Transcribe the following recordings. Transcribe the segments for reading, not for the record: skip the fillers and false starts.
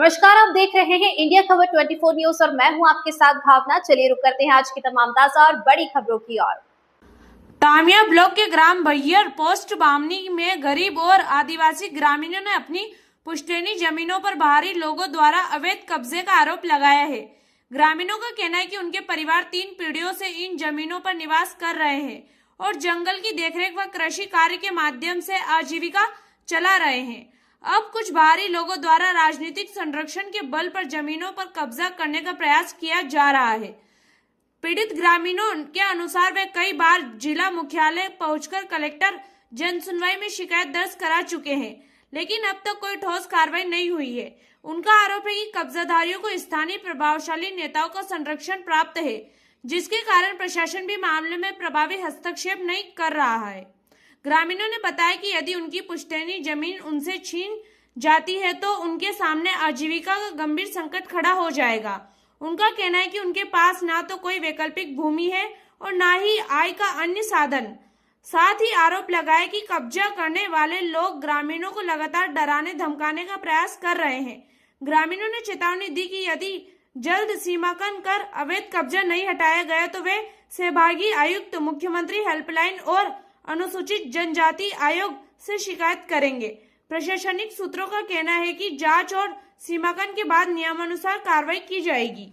नमस्कार, आप देख रहे हैं इंडिया खबर 24 न्यूज और मैं हूं आपके साथ भावना। चलिए रुक करते हैं आज की तमाम ताजा और बड़ी खबरों की ओर। तामिया ब्लॉक के ग्राम भैयर पोस्ट बामनी में गरीब और आदिवासी ग्रामीणों ने अपनी पुश्तैनी जमीनों पर बाहरी लोगों द्वारा अवैध कब्जे का आरोप लगाया है। ग्रामीणों का कहना है कि उनके परिवार 3 पीढ़ियों से इन जमीनों पर निवास कर रहे हैं और जंगल की देखरेख व कृषि कार्य के माध्यम से आजीविका चला रहे हैं। अब कुछ बाहरी लोगों द्वारा राजनीतिक संरक्षण के बल पर जमीनों पर कब्जा करने का प्रयास किया जा रहा है। पीड़ित ग्रामीणों के अनुसार वे कई बार जिला मुख्यालय पहुंचकर कलेक्टर जन सुनवाई में शिकायत दर्ज करा चुके हैं, लेकिन अब तक कोई ठोस कार्रवाई नहीं हुई है। उनका आरोप है कि कब्जाधारियों को स्थानीय प्रभावशाली नेताओं का संरक्षण प्राप्त है, जिसके कारण प्रशासन भी मामले में प्रभावी हस्तक्षेप नहीं कर रहा है। ग्रामीणों ने बताया कि यदि उनकी पुश्तैनी जमीन उनसे छीन जाती है तो उनके सामने आजीविका का गंभीर संकट खड़ा हो जाएगा। उनका कहना है कि उनके पास ना तो कोई वैकल्पिक भूमि है और ना ही आय का अन्य साधन। साथ ही आरोप लगाया कि कब्जा करने वाले लोग ग्रामीणों को लगातार डराने धमकाने का प्रयास कर रहे हैं। ग्रामीणों ने चेतावनी दी कि यदि जल्द सीमांकन कर अवैध कब्जा नहीं हटाया गया तो वे सहभागी आयुक्त, मुख्यमंत्री हेल्पलाइन और अनुसूचित जनजाति आयोग से शिकायत करेंगे। प्रशासनिक सूत्रों का कहना है कि जांच और सीमांकन के बाद नियमानुसार कार्रवाई की जाएगी।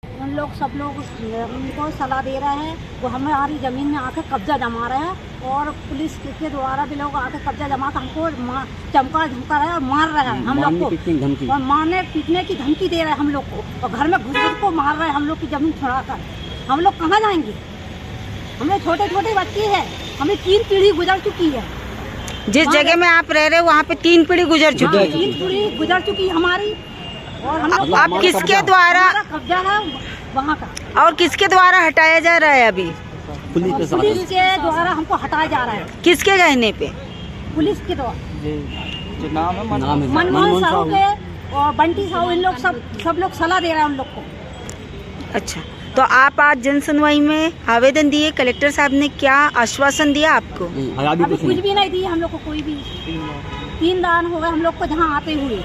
उन लोग सब लोग उनको सलाह दे रहे हैं, वो हमारी जमीन में आके कब्जा जमा रहे हैं और पुलिस के द्वारा भी लोग आके कब्जा जमा कर हमको चमका धमका रहे हैं और मार रहे हैं हम लोग को, और मारने पीटने की धमकी दे रहे हैं हम लोग को, और घर में घुस को मार रहे हैं हम लोग की जमीन छुड़ाकर। हम लोग कहाँ जाएंगे? हमें छोटे छोटे बच्चे हैं, हमें 3 पीढ़ी गुजर चुकी है। जिस जगह में आप रह रहे हो वहाँ पे 3 पीढ़ी गुजर चुकी है। 3 पीढ़ी गुजर चुकी हमारी, और हम लोग आप किसके द्वारा कब्जा है वहाँ का, और किसके द्वारा हटाया जा रहा है? अभी पुलिस के द्वारा हमको हटाया जा रहा है। किसके कहने पे? पुलिस के द्वारा। जो नाम है मनमोहन साहू के और बंटी साहू, इन लोग सब लोग सलाह दे रहे हैं उन लोग को। अच्छा, तो आप आज जन सुनवाई में आवेदन दिए, कलेक्टर साहब ने क्या आश्वासन दिया आपको? अभी कुछ भी नहीं दिया हम लोग को, कोई भी। 3 दिन हो गए हम लोग को जहाँ आते हुए।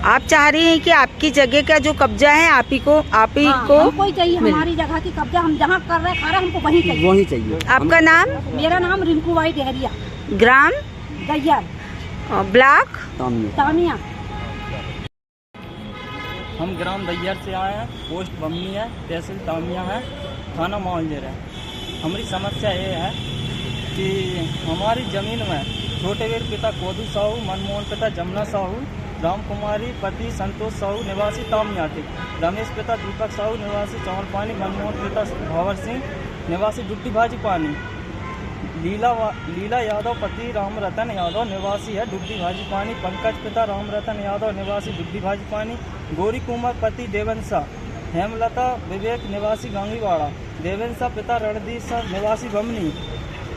आप चाह रही हैं कि आपकी जगह का जो कब्जा है आप ही को हमको ही चाहिए, हमारी जगह की कब्जा। हम जहाँ कर रहे हैं हमको वही चाहिए। आपका नाम? मेरा नाम रिंकू बाई डेहरिया, ग्राम गैयर, ब्लॉक तामिया। हम ग्राम भैयर से आए हैं, पोस्ट बमनी है, तहसील तामिया है, थाना मौलजेर है। हमारी समस्या ये है कि हमारी ज़मीन में छोटे वीर पिता कोदू साहू, मनमोहन पिता जमुना साहू, राम कुमारी पति संतोष साहू निवासी तामिया के, रमेश पिता दीपक साहू निवासी चौल पानी, मनमोहन पिता भंवर सिंह निवासी डुड्डी भाजी पानी, लीला यादव पति राम रतन यादव निवासी है डुड्डी भाजी पानी, पंकज पिता राम रतन यादव निवासी डुड्डी भाजी पानी, गौरी कुमार पति देवंसा, हेमलता विवेक निवासी गांगीवाड़ा, देवेंसा पिता रणदीप सर निवासी बमनी,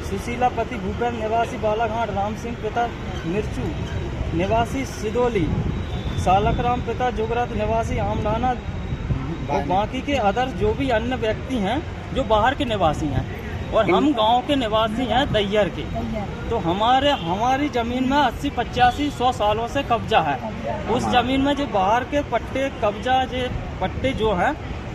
सुशीला पति भूपेंद्र निवासी बालाघाट, राम सिंह पिता मिर्चू निवासी सिदोली, सालकराम पिता जुगरत निवासी आमलाना, और बाकी के अदर जो भी अन्य व्यक्ति हैं जो बाहर के निवासी हैं, और हम गांव के निवासी हैं दैयर के। तो हमारी ज़मीन में 80, 85, 100 सालों से कब्जा है। उस ज़मीन में जो बाहर के पट्टे कब्जा जो पट्टे जो हैं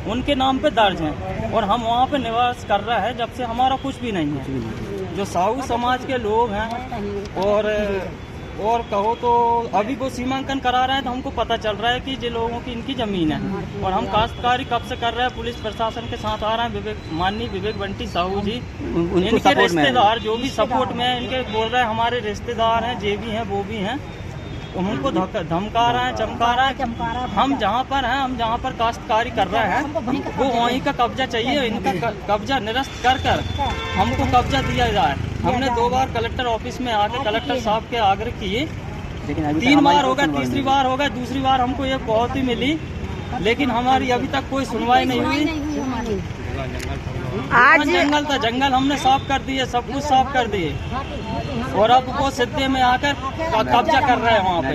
उनके नाम पे दर्ज हैं, और हम वहाँ पे निवास कर रहे हैं जब से हमारा कुछ भी नहीं है। जो साहू समाज के लोग हैं और कहो तो अभी वो सीमांकन करा रहे हैं, तो हमको पता चल रहा है कि जो लोगों की इनकी ज़मीन है, और हम काश्तकारी कब से कर रहे हैं। पुलिस प्रशासन के साथ आ रहे हैं, माननीय विवेक बंटी साहू जी, इनके रिश्तेदार जो भी सपोर्ट में इनके बोल रहे हैं, हमारे रिश्तेदार हैं, जे भी हैं वो भी हैं, हमको धमका रहे हैं, चमका रहा है। हम जहाँ पर हैं, हम जहाँ पर काश्तकारी कर रहे हैं वो वहीं का कब्जा चाहिए। इनका कब्जा निरस्त कर हमको कब्जा दिया जाए। हमने 2 बार कलेक्टर ऑफिस में आके कलेक्टर साहब के आग्रह किए, लेकिन 3 बार हो गया, तीसरी बार हो गया, दूसरी बार हमको ये बहुत ही मिली, लेकिन हमारी अभी तक कोई सुनवाई नहीं हुई। आज जंगल था, जंगल हमने साफ कर दिए, सब कुछ साफ कर दिए, और अब वो सिद्धे में आकर कब्जा कर रहे हैं वहाँ पे।